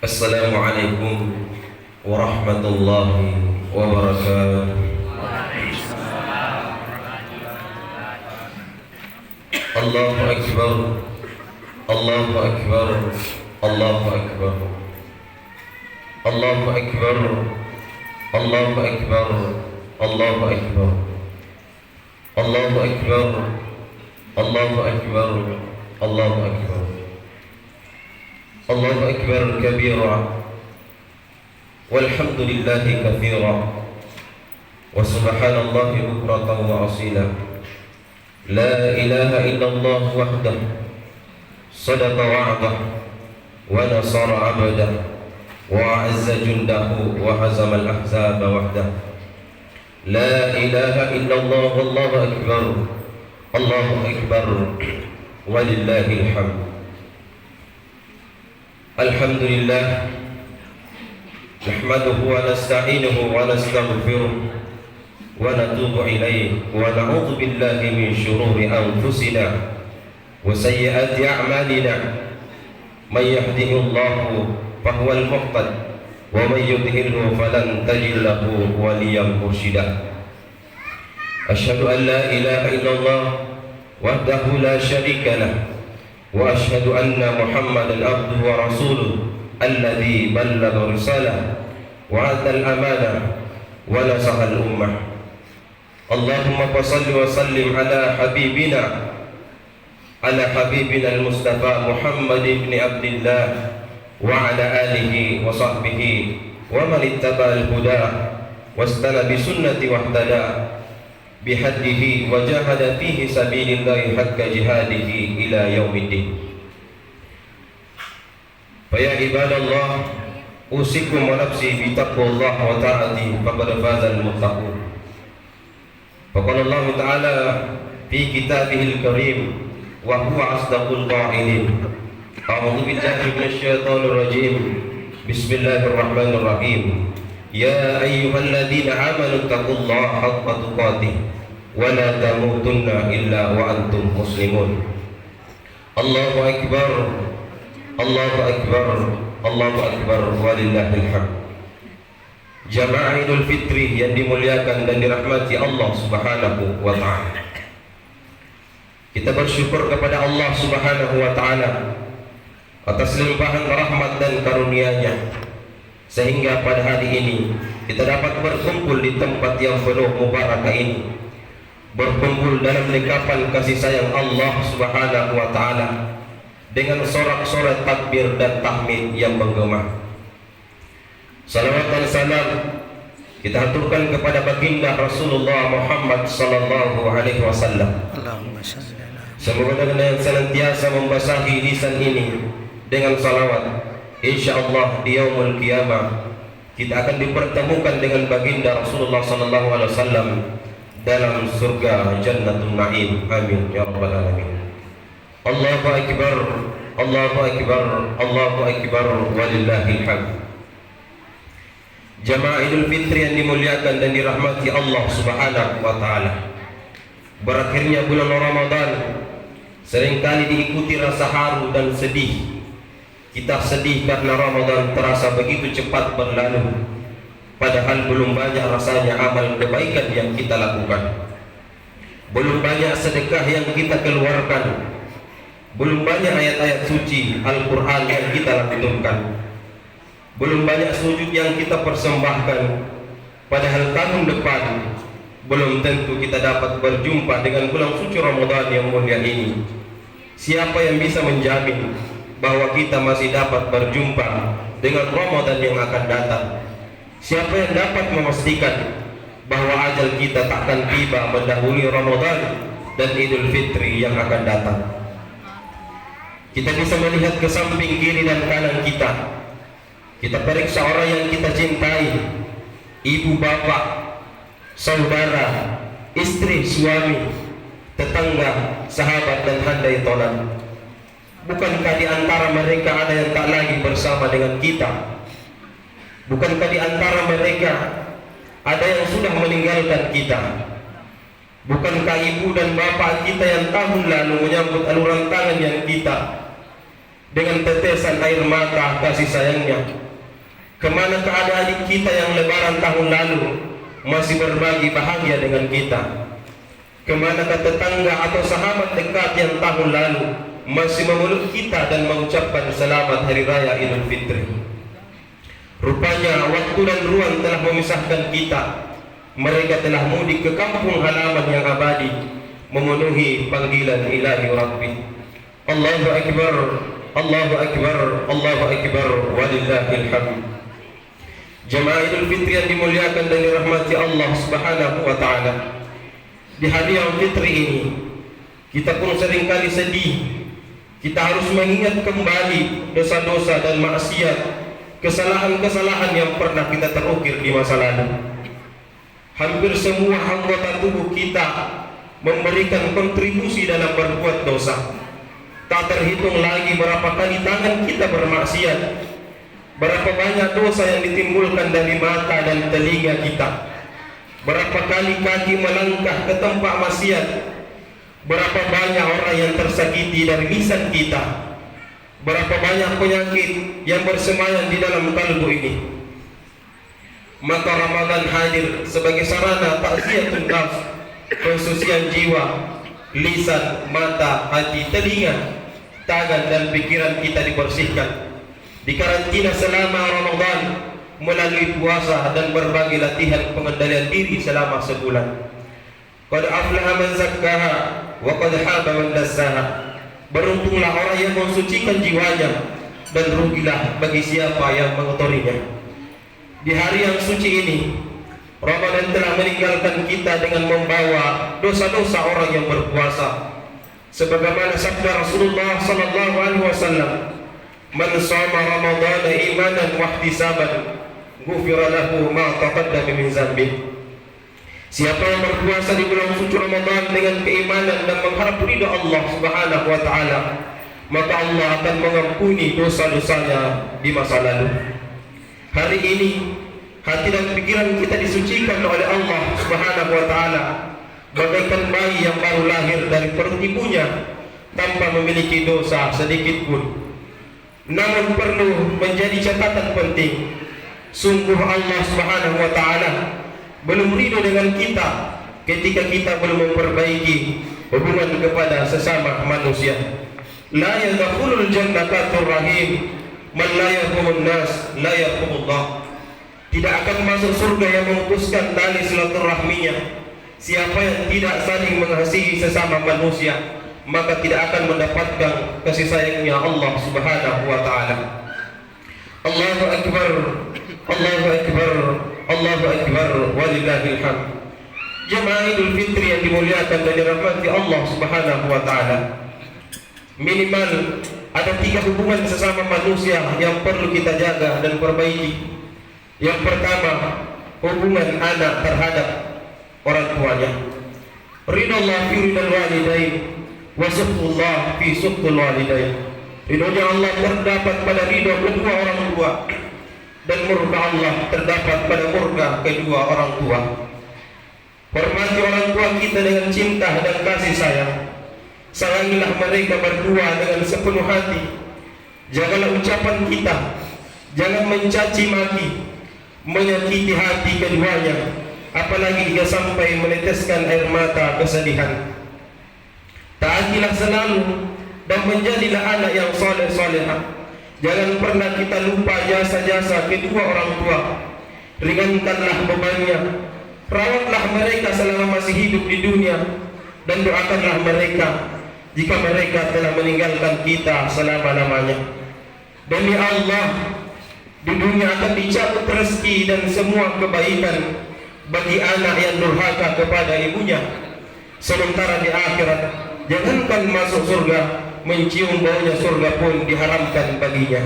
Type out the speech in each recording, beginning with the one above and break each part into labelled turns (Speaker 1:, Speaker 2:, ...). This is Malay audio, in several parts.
Speaker 1: Assalamualaikum warahmatullahi wabarakatuh. Allahu Akbar, Allahu Akbar, Allahu Akbar, Allahu Akbar, Allahu Akbar, Allahu Akbar, Allahu Akbar, Allahu Akbar, Allahu Akbar, Allahu Akbar kabira, walhamdulillahi katsira, wa subhanallahi bukratan wa asila. La ilaha illallah wahdah, sadaqa wa'dah, wa nasara 'abdah, wa 'azza jundahu, wa hazama al-ahzaba wahdah. La ilaha illallah wallahu akbar, Allahu akbar, walillahil hamd. Alhamdulillah, nahmaduhu wa nasta'inuhu wa nastaghfiruh wa natubu ilayhi wa na'udzu billahi min shururi anfusina wa sayyiati a'malina. May yahdihillahu fahuwal muhtad wa may yudlilhu falan tajid lahu waliyyan mursyida. Asyhadu an la ilaha illallah wahdahu la syarika lah wa asyhadu anna Muhammadan abduhu wa rasuluh alladzi ballagha risalah wa adda al-amanah wa nasaha al-ummah. Allahumma salli wa sallim ala habibina al-Mustafa Muhammad ibn Abdillah wa ala alihi wa sahbihi wa man ittaba al-huda wastana bi sunnati wahtada bihaddihi wa jahada fihi sabilillahi haqqa jihadihi ila yaumiddin. Fa ya ibadallah, usikum wa nafsi bi taqwallah wa ta'ati faqad faza al-muttaqun. Faqala Allah Ta'ala fi kitabihil karim wa huwa asdaqul qa'ilin. A'udzu billahi minasy syaithanir rajim. Bismillahirrahmanirrahim. Ya ayyuhalladzina amanu taqullaha haqqa tuqatih wa la tamutunna illa wa antum muslimun. Allahu akbar, Allahu akbar, Allahu akbar, walillahil hamd. Jamaah Idul Fitri yang dimuliakan dan dirahmati Allah Subhanahu wa ta'ala, kita bersyukur kepada Allah Subhanahu wa ta'ala atas limpahan rahmat dan karunia-Nya, sehingga pada hari ini kita dapat berkumpul di tempat yang penuh mubarakah ini, berkumpul dalam lingkapan kasih sayang Allah Subhanahu wa ta'ala dengan sorak-sorai takbir dan tahmid yang menggema. Salawat dan salam kita haturkan kepada baginda Rasulullah Muhammad sallallahu alaihi wasallam. Semoga dengan senantiasa membasahi lisan ini dengan salawat, insyaallah di yaumul qiyamah kita akan dipertemukan dengan baginda Rasulullah sallallahu alaihi wasallam dalam surga Jannatul Na'im. Amin ya rabbal alamin. Allahu akbar, Allahu akbar, Allahu akbar, walillahil hamd. Jamaah Idul Fitri yang dimuliakan dan dirahmati Allah Subhanahu wa ta'ala, berakhirnya bulan Ramadan seringkali diikuti rasa haru dan sedih. Kita sedih karena Ramadan terasa begitu cepat berlalu, padahal belum banyak rasanya amal kebaikan yang kita lakukan, belum banyak sedekah yang kita keluarkan, belum banyak ayat-ayat suci Al-Quran yang kita lantunkan, belum banyak sujud yang kita persembahkan. Padahal tahun depan belum tentu kita dapat berjumpa dengan bulan suci Ramadan yang mulia ini. Siapa yang bisa menjamin bahwa kita masih dapat berjumpa dengan Ramadan yang akan datang? Siapa yang dapat memastikan bahwa ajal kita takkan tiba mendahului Ramadan dan Idul Fitri yang akan datang? Kita bisa melihat ke samping kiri dan kanan kita. Kita periksa orang yang kita cintai, ibu bapak, saudara, istri, suami, tetangga, sahabat dan handai tolan. Bukankah di antara mereka ada yang tak lagi bersama dengan kita? Bukankah di antara mereka ada yang sudah meninggalkan kita? Bukankah ibu dan bapak kita yang tahun lalu menyambut aluran tangan yang kita dengan tetesan air mata kasih sayangnya. Kemana ke adik-adik kita yang lebaran tahun lalu masih berbagi bahagia dengan kita? Kemana ke tetangga atau sahabat dekat yang tahun lalu masih memeluk kita dan mengucapkan selamat Hari Raya Idul Fitri? Rupanya waktu dan ruang telah memisahkan kita. Mereka telah mudik ke kampung halaman yang abadi, memenuhi panggilan Ilahi Rabbi. Allahu Akbar, Allahu Akbar, Allahu Akbar, walillahil hamd. Jemaah Idul Fitri yang dimuliakan dan dirahmati Allah Subhanahu wa taala. Di hari yang fitri ini, kita pun seringkali sedih. Kita harus mengingat kembali dosa-dosa dan maksiat, kesalahan-kesalahan yang pernah kita terukir di masa lalu. Hampir semua anggota tubuh kita memberikan kontribusi dalam berbuat dosa. Tak terhitung lagi berapa kali tangan kita bermaksiat, berapa banyak dosa yang ditimbulkan dari mata dan telinga kita, berapa kali kaki melangkah ke tempat maksiat, berapa banyak orang yang tersakiti dari lisan kita, berapa banyak penyakit yang bersemayam di dalam kalbu ini. Maka Ramadan hadir sebagai sarana takziatun nafs, pensucian jiwa, lisan, mata, hati, telinga, tangan dan pikiran kita dibersihkan, dikarantina selama Ramadan melalui puasa dan berbagai latihan pengendalian diri selama sebulan. Qad aflaha man zakkaha wa qad haba man dassaha. Beruntunglah orang yang mensucikan jiwanya, dan rugilah bagi siapa yang mengotorinya. Di hari yang suci ini, Ramadan telah meninggalkan kita dengan membawa dosa-dosa orang yang berpuasa. Sebagaimana sabda Rasulullah sallallahu alaihi wasallam, "Man shoma Ramadhana imanan wa ihtisaban, ghufira lahu ma taqaddama min dzambi." Siapa yang berpuasa di bulan suci Ramadan dengan keimanan dan mengharap ridha Allah Subhanahu wa taala, maka Allah akan mengampuni dosa-dosanya di masa lalu. Hari ini hati dan pikiran kita disucikan oleh Allah Subhanahu wa taala, bagaikan bayi yang baru lahir dari perut ibunya tanpa memiliki dosa sedikit pun. Namun perlu menjadi catatan penting, sungguh Allah Subhanahu wa taala belum ridho dengan kita ketika kita belum memperbaiki hubungan kepada sesama manusia. La yadkhulul jannata rahim man la yarhamun nas la yarhamullah. Tidak akan masuk surga yang memutuskan tali silaturahminya. Siapa yang tidak saling mengasihi sesama manusia, maka tidak akan mendapatkan kasih sayangnya Allah Subhanahu wa taala. Allahu Akbar, Allahu Akbar, Allahu Akbar, walillahil hamd. Jemaah Idul Fitri yang dimuliakan dan dirahmati Allah Subhanahu wa taala, minimal ada 3 hubungan sesama manusia yang perlu kita jaga dan perbaiki. Yang pertama, hubungan anak terhadap orang tuanya. Ridallah fi ridal walidain wa sukhullah fi sukhul walidain. Ridhonya Allah terdapat pada ridho kedua orang tua, dan murka Allah terdapat pada murka kedua orang tua. Hormati orang tua kita dengan cinta dan kasih sayang. Sayangilah mereka berdua dengan sepenuh hati. Janganlah ucapan kita, jangan mencaci maki, menyakiti hati keduanya, apalagi jika sampai meneteskan air mata kesedihan. Taatilah selalu dan menjadilah anak yang soleh-solehah. Jangan pernah kita lupa jasa-jasa kedua orang tua. Ringankanlah bebannya, rawatlah mereka selama masih hidup di dunia, dan doakanlah mereka jika mereka telah meninggalkan kita selama-lamanya. Demi Allah, di dunia akan dicabut rezeki dan semua kebaikan bagi anak yang durhaka kepada ibunya. Sementara di akhirat, jangankan masuk surga, mencium baunya surga pun diharamkan baginya.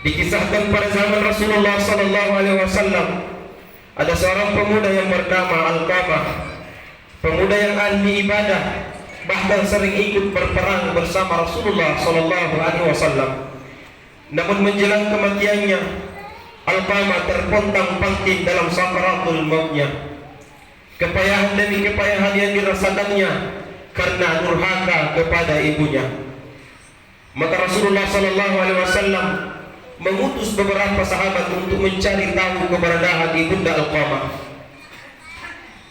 Speaker 1: Dikisahkan pada zaman Rasulullah sallallahu alaihi wasallam, ada seorang pemuda yang bernama Alqamah, pemuda yang ahli ibadah, bahkan sering ikut berperang bersama Rasulullah sallallahu alaihi wasallam. Namun menjelang kematiannya, Alqamah terpontang-panting dalam sakaratul mautnya. Kepayahan demi kepayahan yang dirasakannya karena durhaka kepada ibunya. Maka Rasulullah sallallahu alaihi wasallam mengutus beberapa sahabat untuk mencari tahu keberadaan Ibunda Alqamah.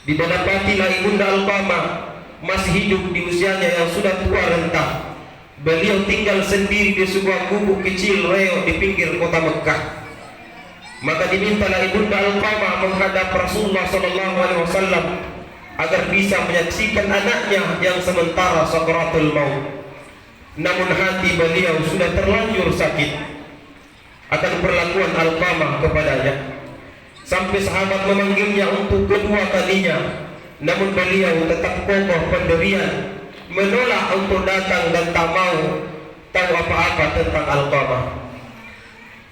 Speaker 1: Didapatilah Ibunda Alqamah masih hidup di usianya yang sudah tua renta. Beliau tinggal sendiri di sebuah gubuk kecil reok di pinggir kota Mekah. Maka dimintalah Ibunda Alqamah menghadap Rasulullah sallallahu alaihi wasallam agar bisa menyaksikan anaknya yang sementara sakaratul maut. Namun hati beliau sudah terlanjur sakit akan perlakuan Alqamah kepadanya, sampai sahabat memanggilnya untuk kedua kalinya. Namun beliau tetap kokoh pendirian, menolak untuk datang dan tak mau tahu apa-apa tentang Alqamah.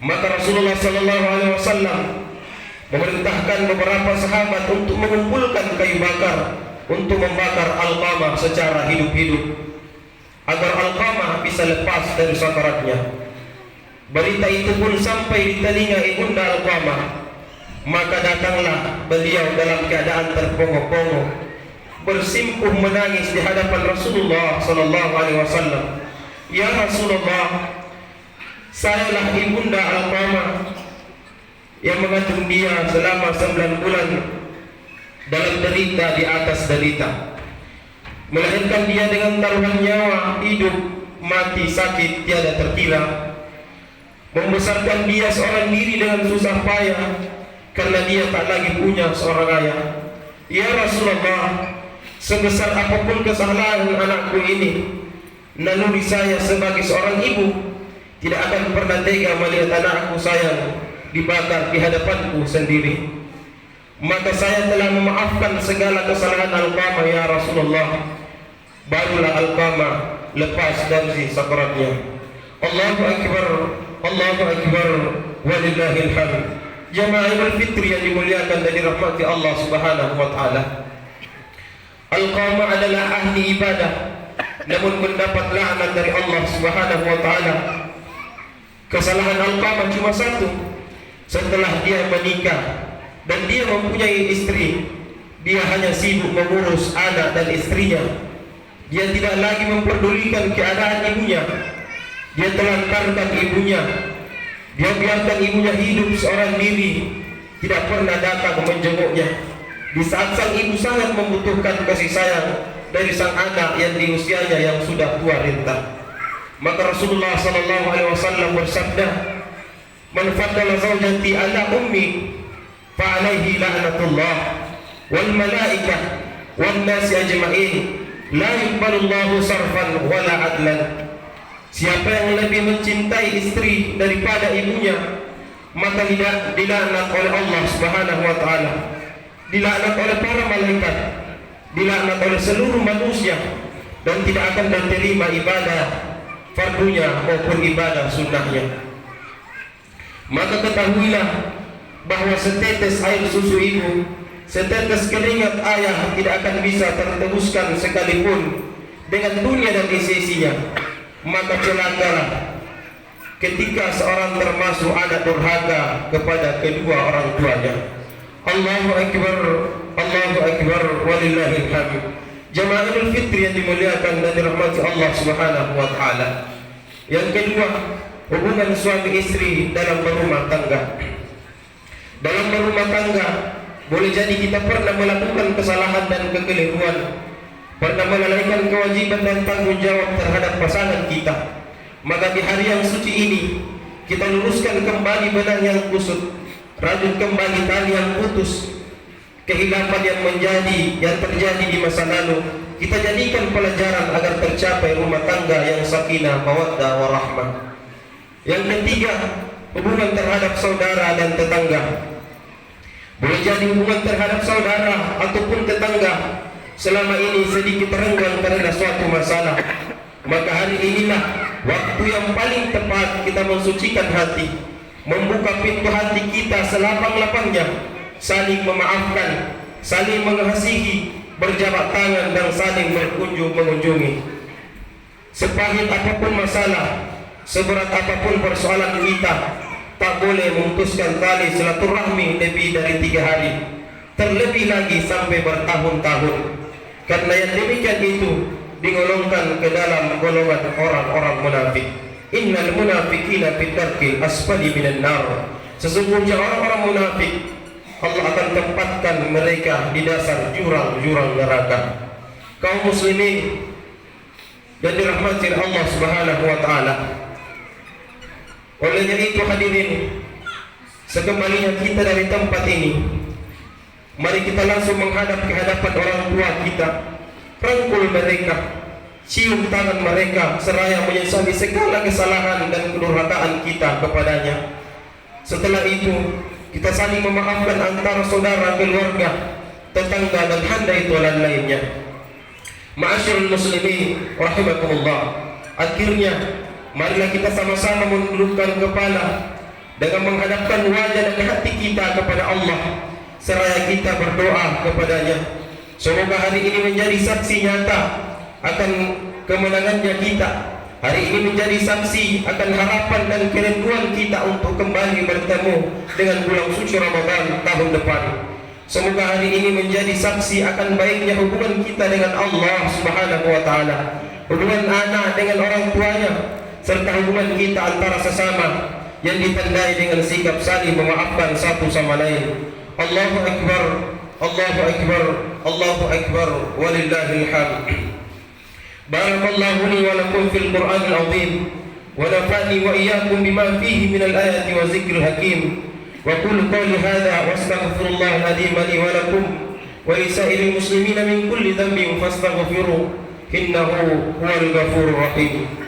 Speaker 1: Maka Rasulullah sallallahu alaihi wasallam memerintahkan beberapa sahabat untuk mengumpulkan kayu bakar untuk membakar Alqamah secara hidup-hidup agar Alqamah bisa lepas dari sakaratnya. Berita itu pun sampai di telinga Ibunda Alqamah. Maka datanglah beliau dalam keadaan terpongok-pongok, bersimpuh menangis di hadapan Rasulullah sallallahu alaihi wasallam. Ya Rasulullah, sayalah Ibunda Alqamah yang mengandung dia selama 9 bulan dalam derita di atas derita, melahirkan dia dengan taruhan nyawa, hidup, mati, sakit tiada terkira, membesarkan dia seorang diri dengan susah payah karena dia tak lagi punya seorang ayah. Ya Rasulullah, sebesar apapun kesalahan anakku ini, naluri saya sebagai seorang ibu tidak akan pernah tega melihat anakku sayang dibakar di hadapanku sendiri. Maka saya telah memaafkan segala kesalahan Alqamah ya Rasulullah. Barulah Alqamah lepas dari sakaratnya. Allahu Akbar, Allahu Akbar, walillahil hamd. Jamaah Idul Fitri yang dimuliakan dan dirahmati Allah Subhanahu wa taala. Alqamah adalah ahli ibadah, namun mendapat laknat dari Allah Subhanahu wa taala. Kesalahan Alqamah cuma satu. Setelah dia menikah dan dia mempunyai istri, dia hanya sibuk mengurus anak dan istrinya. Dia tidak lagi memperdulikan keadaan ibunya. Dia telantarkan ibunya. Dia biarkan ibunya hidup seorang diri, tidak pernah datang menjenguknya di saat sang ibu sangat membutuhkan kasih sayang dari sang anak yang di usianya yang sudah tua renta. Maka Rasulullah sallallahu alaihi wasallam bersabda, "Man faddala zawjati ala ummi fa alaihi la'natullah wal malaikah wan nasi ajma'in la yuqbalullahu sarfan wala adlan." Siapa yang lebih mencintai istri daripada ibunya, maka dilaknat oleh Allah Subhanahu wa taala, dilaknat oleh para malaikat, dilaknat oleh seluruh manusia, dan tidak akan diterima ibadah fardunya maupun ibadah sunnahnya. Maka ketahuilah bahwa setetes air susu ibu, setetes keringat ayah tidak akan bisa tertebuskan sekalipun dengan dunia dan isi-isinya. Maka celakalah ketika seorang termasuk anak durhaka kepada kedua orang tuanya. Allahu Akbar, Allahu Akbar, walillahil hamd. Jamaah Idul Fitri yang dimuliakan dan dirahmati Allah Subhanahu wa taala. Yang kedua, hubungan suami istri dalam berumah tangga. Dalam berumah tangga, boleh jadi kita pernah melakukan kesalahan dan kekeliruan, pernah melalaikan kewajiban dan tanggung jawab terhadap pasangan kita. Maka di hari yang suci ini, kita luruskan kembali benang yang kusut, rajut kembali tali yang putus. Kehilapan yang terjadi di masa lalu, kita jadikan pelajaran agar tercapai rumah tangga yang sakinah, mawaddah, warahmah. Yang ketiga, hubungan terhadap saudara dan tetangga. Boleh jadi hubungan terhadap saudara ataupun tetangga selama ini sedikit renggang karena suatu masalah. Maka hari inilah waktu yang paling tepat kita mensucikan hati, membuka pintu hati kita selapang-lapangnya, saling memaafkan, saling mengasihi, berjabat tangan dan saling mengunjungi. Sepahit apapun masalah, seberat apapun persoalan kita, tak boleh memutuskan tali silaturahmi lebih dari 3 hari, terlebih lagi sampai bertahun-tahun. Karena yang demikian itu digolongkan ke dalam golongan orang-orang munafik. Innal munafiqina fi darkil asfali minan nar. Sesungguhnya orang-orang munafik Allah akan tempatkan mereka di dasar jurang-jurang neraka. Kaum muslimin yang dirahmati Allah Subhanahu wa taala. Olehnya itu hadirin, sekembalinya kita dari tempat ini, mari kita langsung menghadap ke hadapan orang tua kita, rangkul mereka, cium tangan mereka, seraya menyesali segala kesalahan dan kedurhakaan kita kepadanya. Setelah itu, kita saling memaafkan antara saudara, keluarga, tetangga dan handai tolan lainnya. Ma'asyiral muslimin rahimakumullah. Akhirnya, marilah kita sama-sama menundukkan kepala dengan menghadapkan wajah dan hati kita kepada Allah, seraya kita berdoa kepadanya. Semoga hari ini menjadi saksi nyata akan kemenangannya kita. Hari ini menjadi saksi akan harapan dan kerinduan kita untuk kembali bertemu dengan bulan suci Ramadan tahun depan. Semoga hari ini menjadi saksi akan baiknya hubungan kita dengan Allah Subhanahu wa taala, hubungan anak dengan orang tuanya, serta hubungan kita antara sesama yang ditandai dengan sikap saling memaafkan satu sama lain. Allahu akbar, Allahu akbar, Allahu akbar, walillahil hamd. Barakallahu li wa lakum fil Qur'anil azim wa nafa'ni wa iyyakum bima fihi minal ayati wa zikril hakim. Wa qul qawli hadha wastaghfirullahal azim li wa lakum wa lisa'iril muslimina min kulli dhanbin fastaghfiruhu innahu huwal ghafurur rahim.